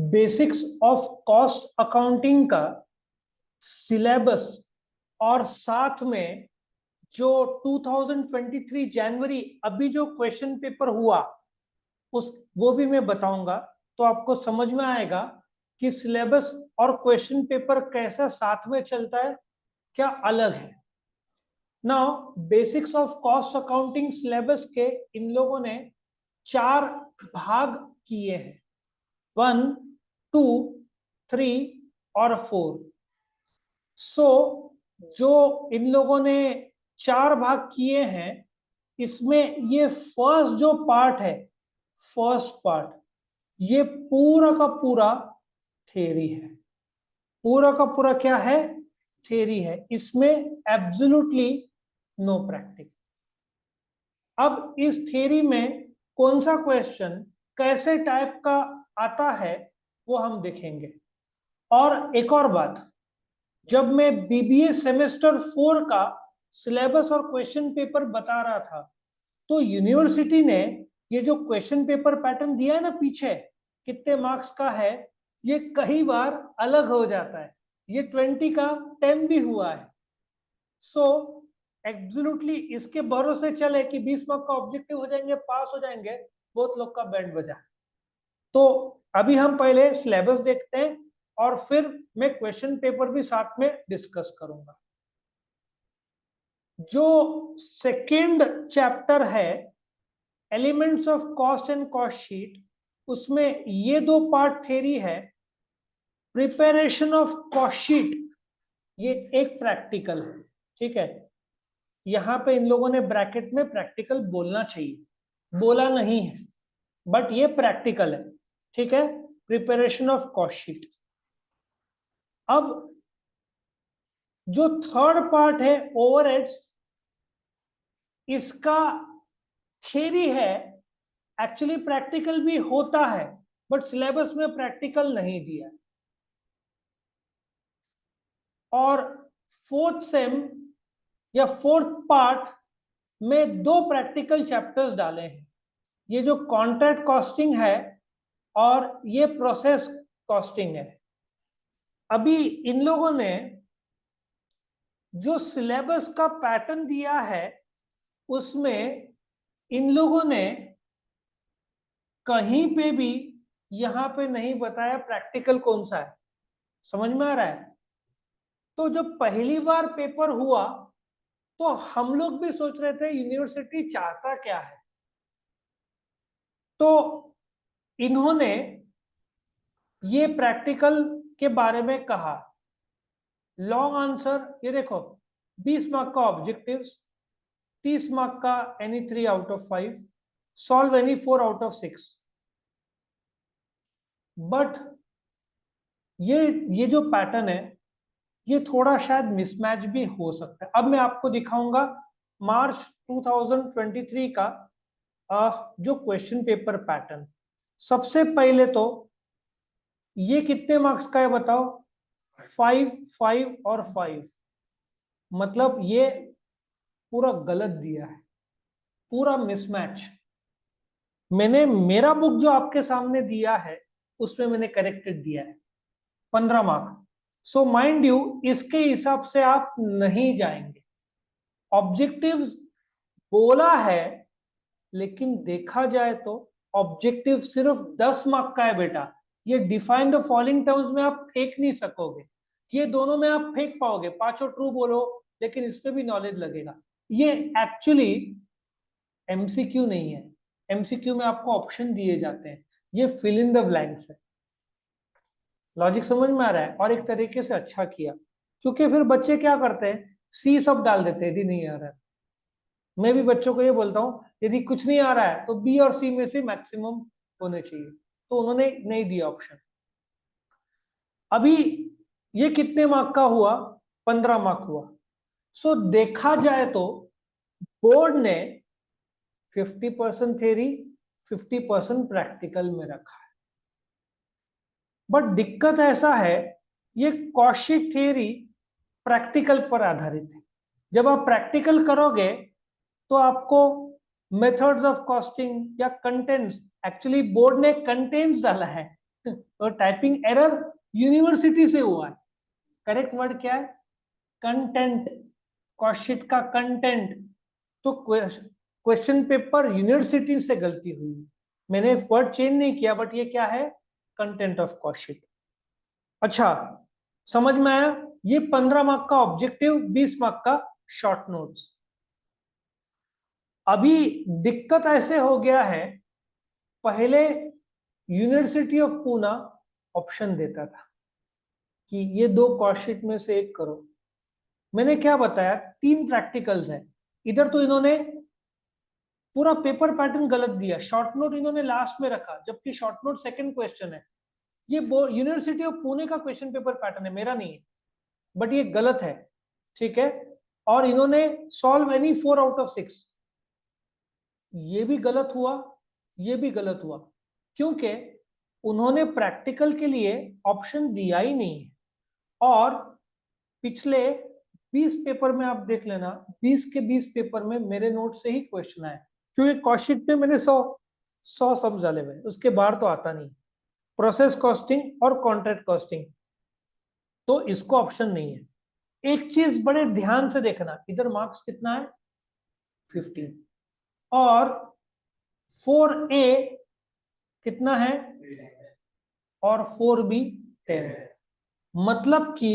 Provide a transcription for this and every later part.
Basics of cost accounting का syllabus और साथ में जो 2023 जनवरी अभी जो क्वेश्चन पेपर हुआ उस वो भी मैं बताऊंगा, तो आपको समझ में आएगा कि सिलेबस और क्वेश्चन पेपर कैसा साथ में चलता है, क्या अलग है। Now basics of cost accounting syllabus के इन लोगों ने 4 भाग किए हैं, 1, 2, 3 और 4। जो इन लोगों ने 4 भाग किए हैं, इसमें ये फर्स्ट जो पार्ट है, फर्स्ट पार्ट, ये पूरा का पूरा थ्योरी है। पूरा का पूरा क्या है? थ्योरी है। इसमें एब्सोल्युटली नो प्रैक्टिकल। अब इस थ्योरी में कौन सा क्वेश्चन कैसे टाइप का आता है वो हम देखेंगे। और एक और बात, जब मैं बीबीए सेमेस्टर 4 का सिलेबस और क्वेश्चन पेपर बता रहा था, तो यूनिवर्सिटी ने ये जो क्वेश्चन पेपर पैटर्न दिया है ना पीछे, कितने मार्क्स का है, ये कई बार अलग हो जाता है। ये 20 का 10 भी हुआ है। सो एब्सोल्युटली इसके भरोसे चले कि 20 मार्क का ऑब्जेक्टिव हो जाएंगे, पास हो जाएंगे, बहुत लोग का बैंड बजा। तो अभी हम पहले सिलेबस देखते हैं और फिर मैं क्वेश्चन पेपर भी साथ में डिस्कस करूंगा। जो सेकेंड चैप्टर है elements of cost and cost sheet, उसमें ये 2 पार्ट थ्योरी है। प्रिपरेशन ऑफ कॉस्ट शीट ये एक प्रैक्टिकल है, ठीक है। यहां पे इन लोगों ने ब्रैकेट में प्रैक्टिकल बोलना चाहिए, बोला नहीं है, बट ये प्रैक्टिकल है, ठीक है। Preparation of cost sheet. अब जो थर्ड पार्ट है ओवरहेड्स, इसका थ्योरी है, एक्चुअली प्रैक्टिकल भी होता है बट सिलेबस में प्रैक्टिकल नहीं दिया। और फोर्थ सेम या फोर्थ पार्ट में 2 प्रैक्टिकल चैप्टर्स डाले हैं। ये जो कॉन्ट्रैक्ट कॉस्टिंग है और ये प्रोसेस कॉस्टिंग है। अभी इन लोगों ने जो सिलेबस का पैटर्न दिया है उसमें इन लोगों ने कहीं पे भी यहां पे नहीं बताया प्रैक्टिकल कौन सा है। समझ में आ रहा है? तो जब पहली बार पेपर हुआ तो हम लोग भी सोच रहे थे यूनिवर्सिटी चाहता क्या है। तो इन्होंने ये प्रैक्टिकल के बारे में कहा। लॉन्ग आंसर ये देखो, 20 मार्क का ऑब्जेक्टिव्स, 30 मार्क का any 3 out of 5, solve any 4 out of 6। But ये जो पैटर्न है ये थोड़ा शायद मिसमैच भी हो सकता है। अब मैं आपको दिखाऊंगा मार्च 2023 का जो क्वेश्चन पेपर पैटर्न। सबसे पहले तो ये कितने मार्क्स का है बताओ? 5, 5 और 5। मतलब ये पूरा गलत दिया है, पूरा मिसमैच। मैंने मेरा बुक जो आपके सामने दिया है उसमें मैंने करेक्टेड दिया है 15 मार्क। सो माइंड यू इसके हिसाब से आप नहीं जाएंगे। ऑब्जेक्टिव्स बोला है लेकिन देखा जाए तो ऑब्जेक्टिव सिर्फ 10 मार्क का है बेटा। ये डिफाइन द फॉलोइंग टर्म्स में आप फेंक नहीं सकोगे। ये दोनों में आप फेंक पाओगे, पांचों ट्रू बोलो लेकिन इसमें भी नॉलेज लगेगा। ये एक्चुअली एमसीक्यू नहीं है। एमसीक्यू में आपको ऑप्शन दिए जाते हैं, ये फिल इन द ब्लैंक्स है। लॉजिक समझ में आ रहा है? और एक तरीके से अच्छा किया, क्योंकि फिर बच्चे क्या करते हैं, सी सब डाल देते हैं यदि नहीं आ रहा है। मैं भी बच्चों को ये बोलता हूँ यदि कुछ नहीं आ रहा है तो बी और सी में से मैक्सिमम होने चाहिए, तो उन्होंने नहीं दिया ऑप्शन। अभी ये कितने मार्क का हुआ? 15 मार्क हुआ। सो देखा जाए तो बोर्ड ने 50% थ्योरी 50% प्रैक्टिकल में रखा है। बट दिक्कत ऐसा है, ये कॉस्ट थ्योरी प्रैक्टिकल पर आधारित है। जब आप प्रैक्टिकल करोगे तो आपको मेथड्स ऑफ कॉस्टिंग या कंटेंट्स, एक्चुअली बोर्ड ने कंटेंट्स डाला है, और टाइपिंग एरर यूनिवर्सिटी से हुआ है। करेक्ट वर्ड क्या है? कंटेंट। कॉस्टशीट का कंटेंट। तो क्वेश्चन पेपर यूनिवर्सिटी से गलती हुई, मैंने वर्ड चेंज नहीं किया, बट ये क्या है? Content of cost sheet. अच्छा, समझ में आया? ये 15 मार्क का ऑब्जेक्टिव, 20 मार्क का शॉर्ट नोट्स। अभी दिक्कत ऐसे हो गया है, पहले यूनिवर्सिटी ऑफ पूना ऑप्शन देता था कि ये 2 कॉस्टशीट में से एक करो। मैंने क्या बताया? 3 प्रैक्टिकल्स है। इधर तो इन्होंने पूरा पेपर पैटर्न गलत दिया, शॉर्ट नोट इन्होंने लास्ट में रखा, जबकि शॉर्ट नोट सेकंड क्वेश्चन है। ये यूनिवर्सिटी ऑफ पुणे का क्वेश्चन पेपर पैटर्न है, मेरा नहीं है, बट ये गलत है, ठीक है। और इन्होंने सॉल्व एनी 4 आउट ऑफ 6, ये भी गलत हुआ, ये भी गलत हुआ, क्योंकि उन्होंने प्रैक्टिकल के लिए ऑप्शन दिया ही नहीं है। और पिछले 20 पेपर में आप देख लेना, 20 के 20 पेपर में मेरे नोट से ही क्वेश्चन आए, क्योंकि कॉस्टशीट में मैंने 100 सम डाले हुए, उसके बाहर तो आता नहीं। प्रोसेस कॉस्टिंग और कॉन्ट्रैक्ट कॉस्टिंग, तो इसको ऑप्शन नहीं है। एक चीज बड़े ध्यान से देखना, इधर मार्क्स कितना है? 15, और 4A कितना है? और 4B 10। मतलब कि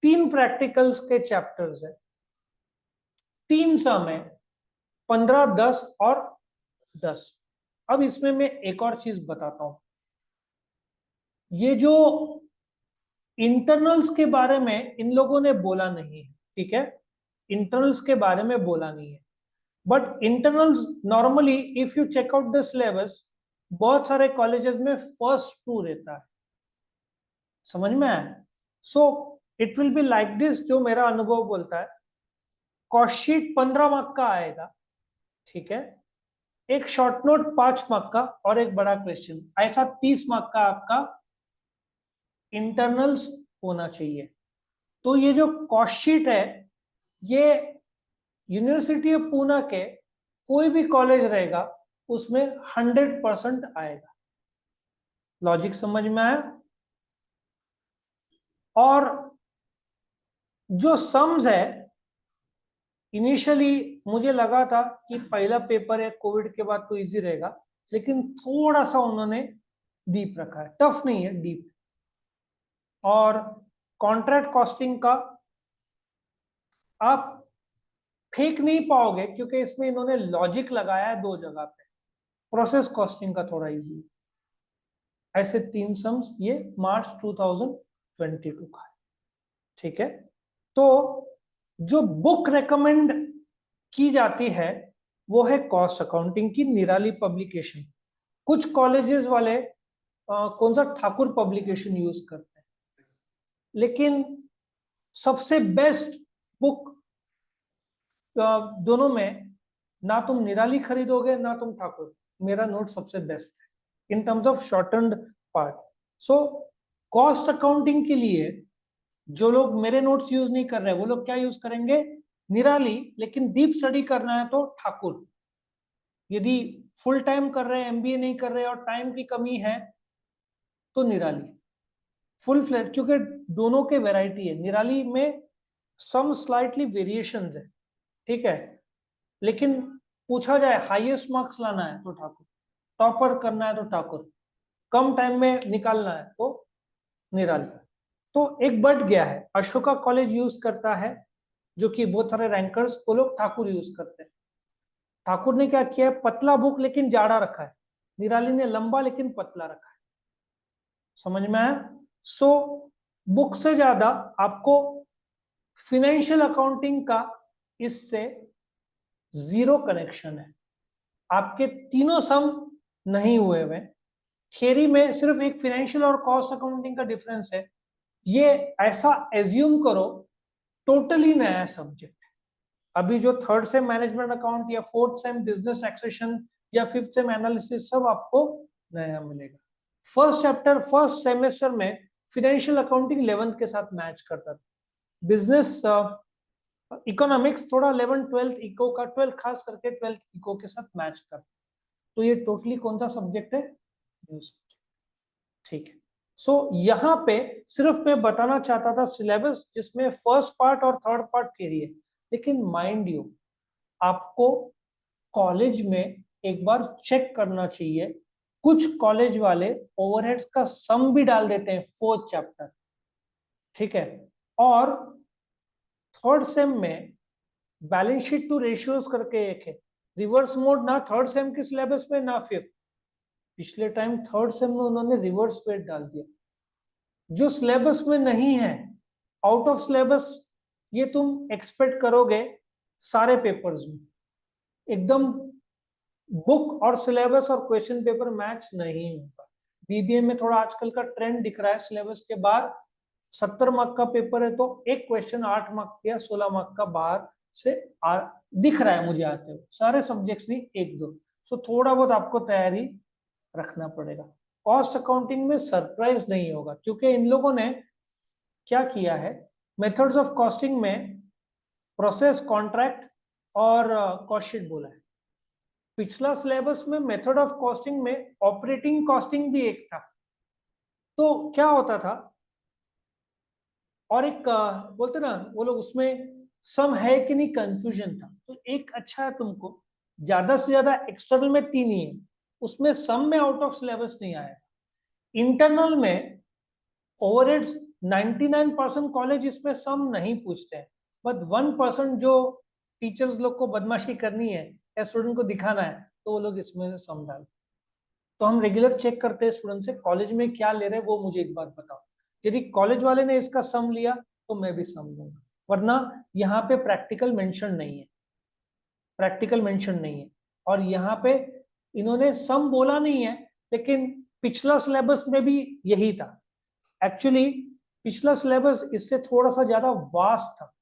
3 प्रैक्टिकल्स के चैप्टर्स है, 3 सम है, 15, 10 और 10। अब इसमें मैं एक और चीज बताता हूं, ये जो इंटरनल्स के बारे में इन लोगों ने बोला नहीं है, ठीक है, इंटरनल्स के बारे में बोला नहीं है, but internals normally if you check out the syllabus, बहुत सारे कॉलेजेस में फर्स्ट 2 रहता है, समझ में आया? So it will be like this, जो मेरा अनुभव बोलता है। कॉस्टशीट 15 मार्क का आएगा, ठीक है, एक शॉर्ट नोट 5 मार्क का और एक बड़ा क्वेश्चन, ऐसा 30 मार्क का आपका इंटरनल्स होना चाहिए। तो ये जो कॉस्टशीट है, ये यूनिवर्सिटी ऑफ पूना के कोई भी कॉलेज रहेगा उसमें 100% आएगा। लॉजिक समझ में आया? और जो सम्स है, इनिशियली मुझे लगा था कि पहला पेपर है, कोविड के बाद तो इजी रहेगा, लेकिन थोड़ा सा उन्होंने डीप रखा है, टफ नहीं है, डीप। और कॉन्ट्रैक्ट कॉस्टिंग का आप फेंक नहीं पाओगे, क्योंकि इसमें इन्होंने लॉजिक लगाया है 2 जगह पे। प्रोसेस कॉस्टिंग का थोड़ा इजी, ऐसे 3 सम्स ये मार्च 2022 का है, ठीक है। तो जो बुक रेकमेंड की जाती है वो है कॉस्ट अकाउंटिंग की निराली पब्लिकेशन। कुछ कॉलेजेस वाले कौन सा ठाकुर पब्लिकेशन यूज करते हैं, लेकिन सबसे बेस्ट बुक दोनों में, ना तुम निराली खरीदोगे ना तुम ठाकुर, मेरा नोट सबसे बेस्ट है in terms of shortened part. So cost accounting के लिए जो लोग मेरे नोट्स यूज नहीं कर रहे, वो लोग क्या यूज करेंगे? निराली। लेकिन डीप स्टडी करना है तो ठाकुर। यदि फुल टाइम कर रहे हैं, एमबीए नहीं कर रहे और टाइम की कमी है, तो निराली फुल फ्लेट, क्योंकि दोनों के वैरायटी है। निराली में सम स्लाइटली वेरिएशंस है, ठीक है, लेकिन पूछा जाए हाईएस्ट मार्क्स लाना है तो ठाकुर, टॉपर करना है तो ठाकुर, कम टाइम में निकालना है तो निराली। तो एक बढ़ गया है, अशोका कॉलेज यूज करता है, जो कि बहुत सारे रैंकर्स वो लोग ठाकुर यूज करते हैं। ठाकुर ने क्या किया है? पतला बुक लेकिन जाड़ा रखा है, निराली ने लंबा लेकिन पतला रखा है। समझ में आया? सो बुक से ज्यादा आपको फिनेंशियल अकाउंटिंग का इससे जीरो कनेक्शन है। आपके तीनों सम नहीं हुए हुए, थियरी में सिर्फ एक फाइनेंशियल और कॉस्ट अकाउंटिंग का डिफरेंस है। ये ऐसा एज्यूम करो टोटली नया सब्जेक्ट है। अभी जो 3rd सेम मैनेजमेंट अकाउंट या 4th सेम बिजनेस टैक्सेशन या 5th सेम एनालिसिस सब आपको नया मिलेगा। फर्स्ट चैप्टर फर्स्ट सेमेस्टर में फाइनेंशियल अकाउंटिंग 11th के साथ मैच करता था, बिजनेस इकोनॉमिक्स थोड़ा 11th 12th इको का, 12th खास करके 12th इको के साथ मैच करता। तो ये टोटली कौन सा सब्जेक्ट है? न्यू सब्जेक्ट, ठीक है। सो यहाँ पे सिर्फ मैं बताना चाहता था सिलेबस जिसमें फर्स्ट पार्ट और थर्ड पार्ट थ्योरी है, लेकिन माइंड यू आपको कॉलेज में एक बार चेक करना चाहिए। कुछ कॉलेज वाले ओवरहेड्स का सम भी डाल देते हैं फोर्थ चैप्टर, ठीक है। और थर्ड सेम में बैलेंस शीट टू रेशियोज करके एक है, रिवर्स मोड ना थर्ड सेम के सिलेबस में ना फिफ्थ। पिछले टाइम थर्ड सेम में उन्होंने रिवर्स वेट डाल दिया, जो सिलेबस में नहीं है, आउट ऑफ सिलेबस। ये तुम एक्सपेक्ट करोगे सारे पेपर्स में एकदम बुक और सिलेबस और क्वेश्चन पेपर मैच नहीं होगा। बीबीए में थोड़ा आजकल का ट्रेंड दिख रहा है, सिलेबस के बाहर 70 मार्क का पेपर है तो एक क्वेश्चन 8 मार्क या 16 मार्क का बाहर से दिख रहा है मुझे आते हुए, सारे सब्जेक्ट्स नहीं, एक दो। सो थोड़ा बहुत आपको तैयारी रखना पड़ेगा। कॉस्ट अकाउंटिंग में सरप्राइज नहीं होगा, क्योंकि इन लोगों ने क्या किया है, मेथड्स ऑफ कॉस्टिंग में प्रोसेस, कॉन्ट्रैक्ट और कॉस्ट शीट बोला है। पिछला सिलेबस में मेथड ऑफ कॉस्टिंग में ऑपरेटिंग कॉस्टिंग भी एक था। तो क्या होता था, और एक बोलते ना वो लोग, उसमें सम है कि नहीं कंफ्यूजन था। तो एक अच्छा है, तुमको ज्यादा से ज्यादा एक्सटर्नल में 3 ही है, उसमें सम में आउट ऑफ सिलेबस नहीं आया। इंटरनल में ओवरहेड्स 99% कॉलेज इसमें सम नहीं पूछते हैं, बट 1% जो टीचर्स लोग को बदमाशी करनी है या स्टूडेंट को दिखाना है, तो वो लोग इसमें से सम डाल। तो हम रेगुलर चेक करते हैं स्टूडेंट से कॉलेज में क्या ले रहे हैं, वो मुझे एक बात बताओ। यदि कॉलेज वाले ने इसका सम लिया तो मैं भी सम लूंगा, वरना यहाँ पे प्रैक्टिकल मेंशन नहीं है, प्रैक्टिकल मेंशन नहीं है। और यहाँ पे इन्होंने सम बोला नहीं है, लेकिन पिछला सिलेबस में भी यही था। एक्चुअली पिछला सिलेबस इससे थोड़ा सा ज्यादा वास्ट था,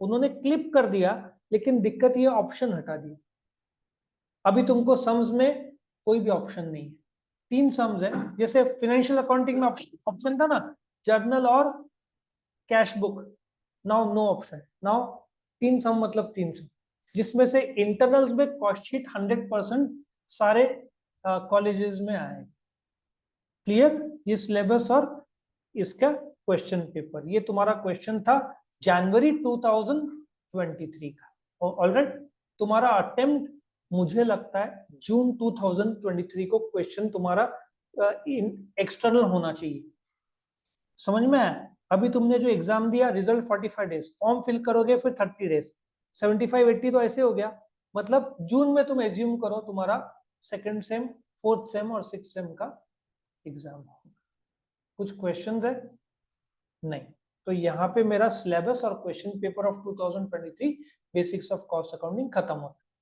उन्होंने क्लिप कर दिया, लेकिन दिक्कत ये ऑप्शन हटा दिया। अभी तुमको सम्स में कोई भी ऑप्शन नहीं है, 3 सम्स है। जैसे फाइनेंशियल अकाउंटिंग में ऑप्शन था ना, जर्नल और cash book, now no option, now 3 sum मतलब 3 सम, जिसमें से इंटरनल्स में कॉस्ट शीट 100% सारे कॉलेजेस में आए। क्लियर, ये सिलेबस और इसका क्वेश्चन पेपर, ये तुम्हारा क्वेश्चन था जनवरी 2023 का। ऑलराइट, तुम्हारा अटेम्प्ट मुझे लगता है जून 2023 को क्वेश्चन तुम्हारा एक्सटर्नल होना चाहिए। समझ में आया? अभी तुमने जो एग्जाम दिया, रिजल्ट 45 डेज, फॉर्म फिल करोगे फिर 30 डेज, 75-80 तो ऐसे हो गया। मतलब जून में तुम एज्यूम करो तुम्हारा सेकंड सेम, फोर्थ सेम और सिक्स सेम का एग्जाम होगा। कुछ क्वेश्चंस है? नहीं। तो यहाँ पे मेरा सिलेबस और question paper of 2023 basics of cost accounting खत्म होता है।